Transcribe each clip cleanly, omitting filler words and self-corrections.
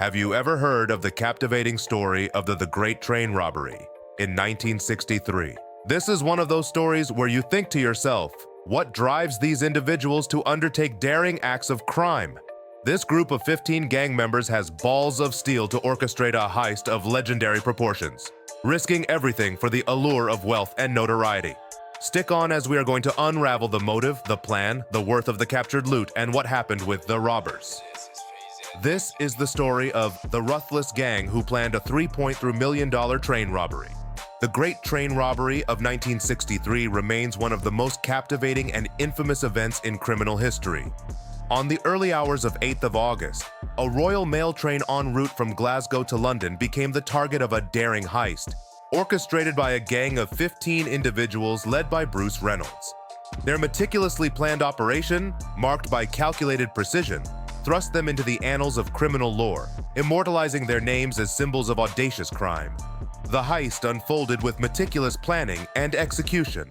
Have you ever heard of the captivating story of the Great Train Robbery in 1963? This is one of those stories where you think to yourself, what drives these individuals to undertake daring acts of crime? This group of 15 gang members has balls of steel to orchestrate a heist of legendary proportions, risking everything for the allure of wealth and notoriety. Stick on as we are going to unravel the motive, the plan, the worth of the captured loot, and what happened with the robbers. This is the story of the ruthless gang who planned a $3.3 million train robbery. The Great Train Robbery of 1963 remains one of the most captivating and infamous events in criminal history. On the early hours of 8th of August, a Royal Mail train en route from Glasgow to London became the target of a daring heist, orchestrated by a gang of 15 individuals led by Bruce Reynolds. Their meticulously planned operation, marked by calculated precision, thrust them into the annals of criminal lore, immortalizing their names as symbols of audacious crime. The heist unfolded with meticulous planning and execution.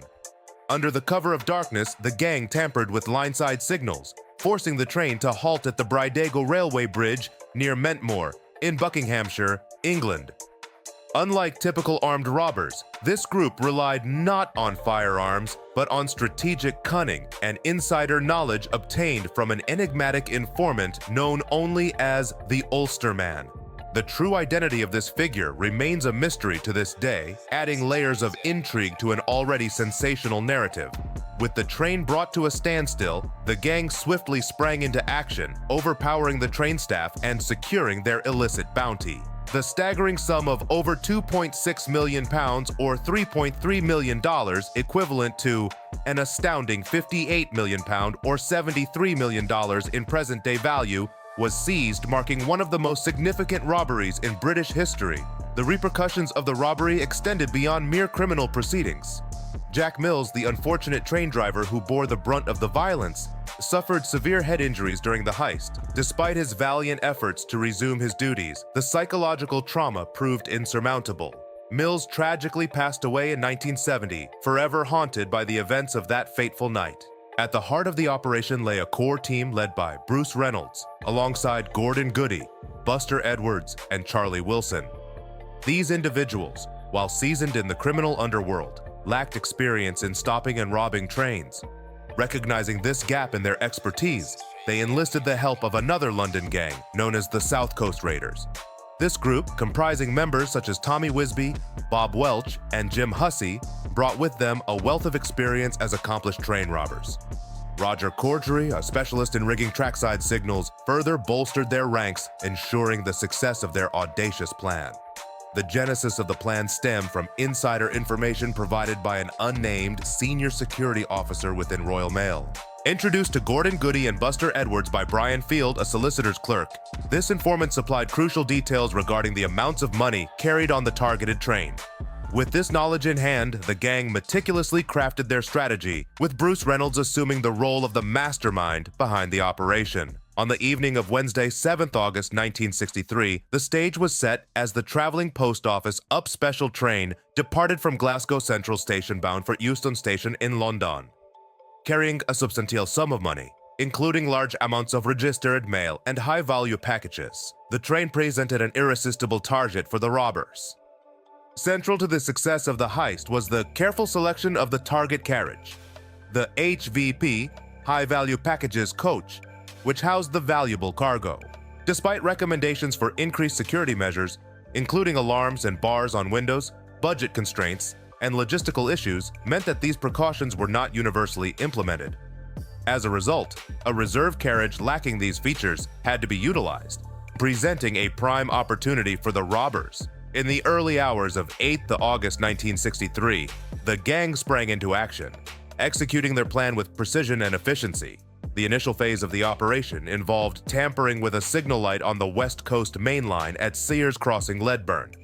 Under the cover of darkness, the gang tampered with line-side signals, forcing the train to halt at the Brydego Railway Bridge near Mentmore in Buckinghamshire, England. Unlike typical armed robbers, this group relied not on firearms, but on strategic cunning and insider knowledge obtained from an enigmatic informant known only as the Ulster Man. The true identity of this figure remains a mystery to this day, adding layers of intrigue to an already sensational narrative. With the train brought to a standstill, the gang swiftly sprang into action, overpowering the train staff and securing their illicit bounty. The staggering sum of over £2.6 million or $3.3 million, equivalent to an astounding £58 million or $73 million in present-day value, was seized, marking one of the most significant robberies in British history. The repercussions of the robbery extended beyond mere criminal proceedings. Jack Mills, the unfortunate train driver who bore the brunt of the violence, suffered severe head injuries during the heist. Despite his valiant efforts to resume his duties, the psychological trauma proved insurmountable. Mills tragically passed away in 1970, forever haunted by the events of that fateful night. At the heart of the operation lay a core team led by Bruce Reynolds, alongside Gordon Goody, Buster Edwards, and Charlie Wilson. These individuals, while seasoned in the criminal underworld, lacked experience in stopping and robbing trains. Recognizing this gap in their expertise, they enlisted the help of another London gang known as the South Coast Raiders. This group, comprising members such as Tommy Wisby, Bob Welch, and Jim Hussey, brought with them a wealth of experience as accomplished train robbers. Roger Corddry, a specialist in rigging trackside signals, further bolstered their ranks, ensuring the success of their audacious plan. The genesis of the plan stemmed from insider information provided by an unnamed senior security officer within Royal Mail. Introduced to Gordon Goody and Buster Edwards by Brian Field, a solicitor's clerk, this informant supplied crucial details regarding the amounts of money carried on the targeted train. With this knowledge in hand, the gang meticulously crafted their strategy, with Bruce Reynolds assuming the role of the mastermind behind the operation. On the evening of Wednesday, 7th August 1963, the stage was set as the traveling post office up special train departed from Glasgow Central Station bound for Euston Station in London. Carrying a substantial sum of money, including large amounts of registered mail and high-value packages, the train presented an irresistible target for the robbers. Central to the success of the heist was the careful selection of the target carriage, the HVP, high-value packages coach, which housed the valuable cargo. Despite recommendations for increased security measures, including alarms and bars on windows, budget constraints, and logistical issues meant that these precautions were not universally implemented. As a result, a reserve carriage lacking these features had to be utilized, presenting a prime opportunity for the robbers. In the early hours of 8th August 1963, the gang sprang into action, executing their plan with precision and efficiency. The initial phase of the operation involved tampering with a signal light on the West Coast main line at Sears Crossing, Ledburn.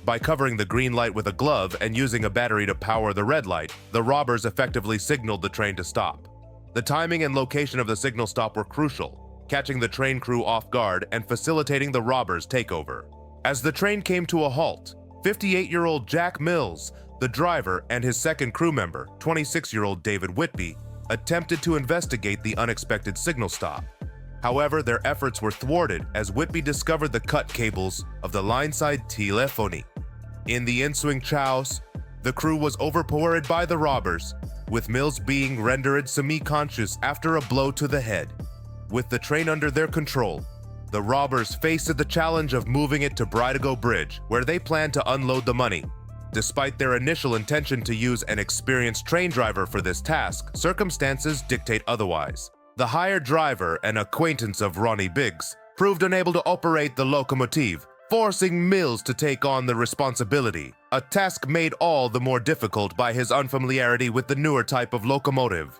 By covering the green light with a glove and using a battery to power the red light, the robbers effectively signaled the train to stop. The timing and location of the signal stop were crucial, catching the train crew off guard and facilitating the robbers' takeover. As the train came to a halt, 58-year-old Jack Mills, the driver, and his second crew member, 26-year-old David Whitby, attempted to investigate the unexpected signal stop. However, their efforts were thwarted as Whitby discovered the cut cables of the line-side telephony. In the ensuing chaos, the crew was overpowered by the robbers, with Mills being rendered semi-conscious after a blow to the head. With the train under their control, the robbers faced the challenge of moving it to Bridego Bridge, where they planned to unload the money. Despite their initial intention to use an experienced train driver for this task, circumstances dictate otherwise. The hired driver, an acquaintance of Ronnie Biggs, proved unable to operate the locomotive, forcing Mills to take on the responsibility, a task made all the more difficult by his unfamiliarity with the newer type of locomotive.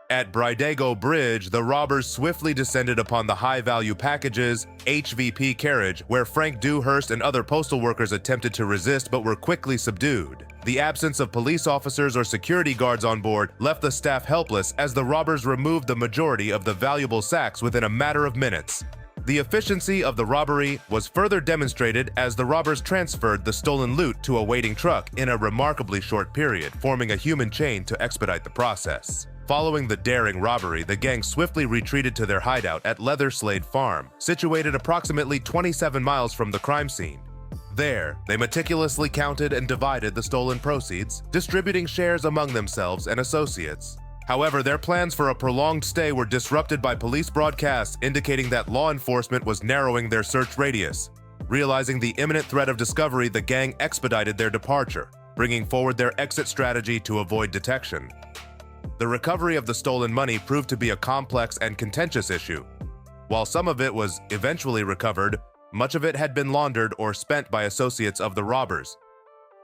At Bridego Bridge, the robbers swiftly descended upon the high-value packages HVP carriage, where Frank Dewhurst and other postal workers attempted to resist but were quickly subdued. The absence of police officers or security guards on board left the staff helpless as the robbers removed the majority of the valuable sacks within a matter of minutes. The efficiency of the robbery was further demonstrated as the robbers transferred the stolen loot to a waiting truck in a remarkably short period, forming a human chain to expedite the process. Following the daring robbery, the gang swiftly retreated to their hideout at Leatherslade Farm, situated approximately 27 miles from the crime scene. There, they meticulously counted and divided the stolen proceeds, distributing shares among themselves and associates. However, their plans for a prolonged stay were disrupted by police broadcasts indicating that law enforcement was narrowing their search radius. Realizing the imminent threat of discovery, the gang expedited their departure, bringing forward their exit strategy to avoid detection. The recovery of the stolen money proved to be a complex and contentious issue. While some of it was eventually recovered, much of it had been laundered or spent by associates of the robbers.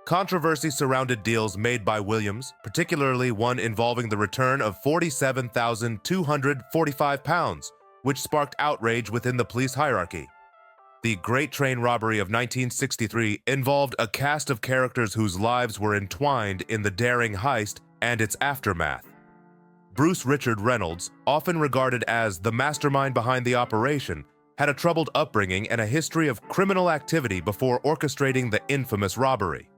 Controversy surrounded deals made by Williams, particularly one involving the return of £47,245, which sparked outrage within the police hierarchy. The Great Train Robbery of 1963 involved a cast of characters whose lives were entwined in the daring heist and its aftermath. Bruce Richard Reynolds, often regarded as the mastermind behind the operation, had a troubled upbringing and a history of criminal activity before orchestrating the infamous robbery.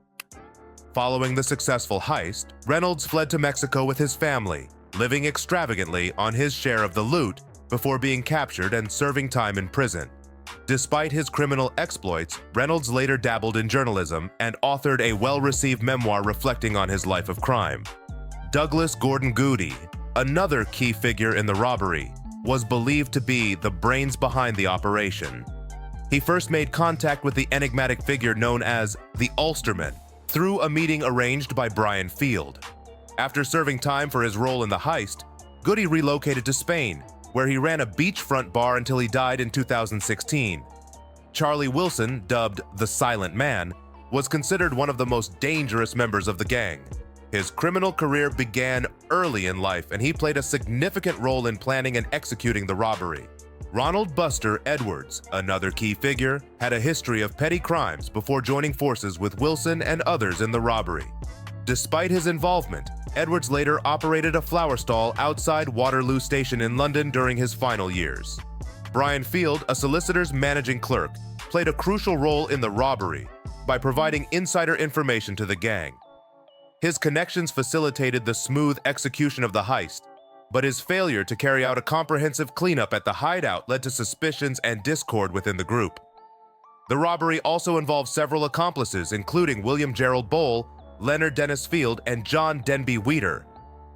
Following the successful heist, Reynolds fled to Mexico with his family, living extravagantly on his share of the loot before being captured and serving time in prison. Despite his criminal exploits, Reynolds later dabbled in journalism and authored a well-received memoir reflecting on his life of crime. Douglas Gordon Goody, another key figure in the robbery, was believed to be the brains behind the operation. He first made contact with the enigmatic figure known as the Ulsterman through a meeting arranged by Brian Field. After serving time for his role in the heist, Goody relocated to Spain, where he ran a beachfront bar until he died in 2016. Charlie Wilson, dubbed the Silent Man, was considered one of the most dangerous members of the gang. His criminal career began early in life, and he played a significant role in planning and executing the robbery. Ronald Buster Edwards, another key figure, had a history of petty crimes before joining forces with Wilson and others in the robbery. Despite his involvement, Edwards later operated a flower stall outside Waterloo Station in London during his final years. Brian Field, a solicitor's managing clerk, played a crucial role in the robbery by providing insider information to the gang. His connections facilitated the smooth execution of the heist, but his failure to carry out a comprehensive cleanup at the hideout led to suspicions and discord within the group. The robbery also involved several accomplices, including William Gerald Bowl, Leonard Dennis Field, and John Denby Weeder,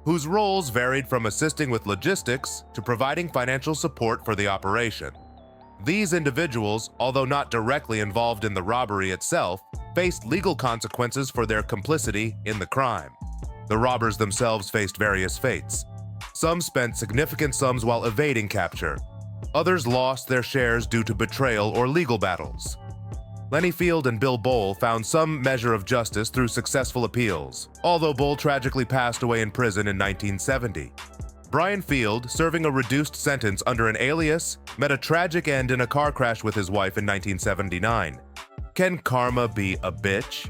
whose roles varied from assisting with logistics to providing financial support for the operation. These individuals, although not directly involved in the robbery itself, faced legal consequences for their complicity in the crime. The robbers themselves faced various fates. Some spent significant sums while evading capture. Others lost their shares due to betrayal or legal battles. Lenny Field and Bill Bowl found some measure of justice through successful appeals, although Bowl tragically passed away in prison in 1970. Brian Field, serving a reduced sentence under an alias, met a tragic end in a car crash with his wife in 1979. Can karma be a bitch?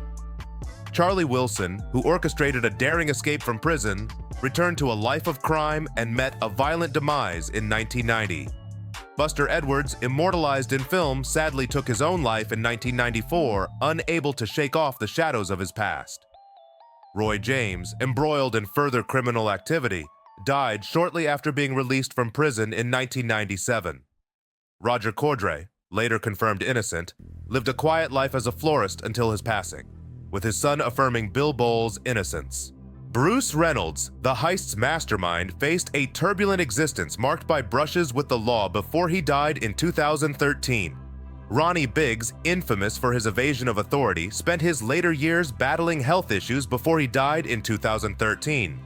Charlie Wilson, who orchestrated a daring escape from prison, returned to a life of crime and met a violent demise in 1990. Buster Edwards, immortalized in film, sadly took his own life in 1994, unable to shake off the shadows of his past. Roy James, embroiled in further criminal activity, died shortly after being released from prison in 1997. Roger Cordray, later confirmed innocent, lived a quiet life as a florist until his passing, with his son affirming Bill Bowles' innocence. Bruce Reynolds, the heist's mastermind, faced a turbulent existence marked by brushes with the law before he died in 2013. Ronnie Biggs, infamous for his evasion of authority, spent his later years battling health issues before he died in 2013.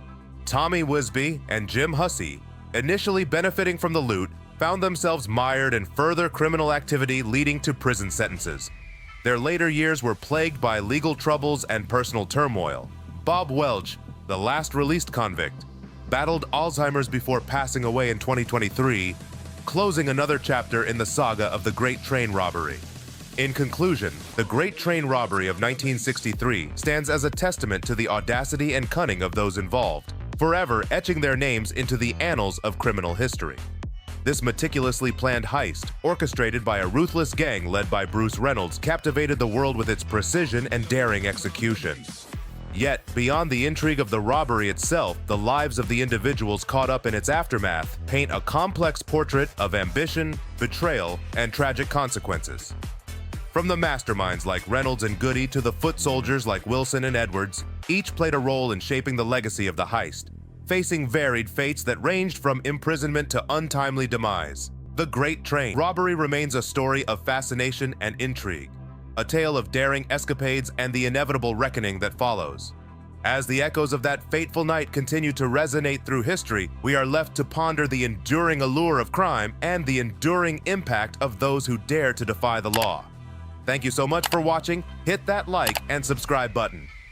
Tommy Wisby and Jim Hussey, initially benefiting from the loot, found themselves mired in further criminal activity leading to prison sentences. Their later years were plagued by legal troubles and personal turmoil. Bob Welch, the last released convict, battled Alzheimer's before passing away in 2023, closing another chapter in the saga of the Great Train Robbery. In conclusion, the Great Train Robbery of 1963 stands as a testament to the audacity and cunning of those involved, forever etching their names into the annals of criminal history. This meticulously planned heist, orchestrated by a ruthless gang led by Bruce Reynolds, captivated the world with its precision and daring execution. Yet, beyond the intrigue of the robbery itself, the lives of the individuals caught up in its aftermath paint a complex portrait of ambition, betrayal, and tragic consequences. From the masterminds like Reynolds and Goody to the foot soldiers like Wilson and Edwards, each played a role in shaping the legacy of the heist, facing varied fates that ranged from imprisonment to untimely demise. The Great Train Robbery remains a story of fascination and intrigue, a tale of daring escapades and the inevitable reckoning that follows. As the echoes of that fateful night continue to resonate through history, we are left to ponder the enduring allure of crime and the enduring impact of those who dare to defy the law. Thank you so much for watching. Hit that like and subscribe button.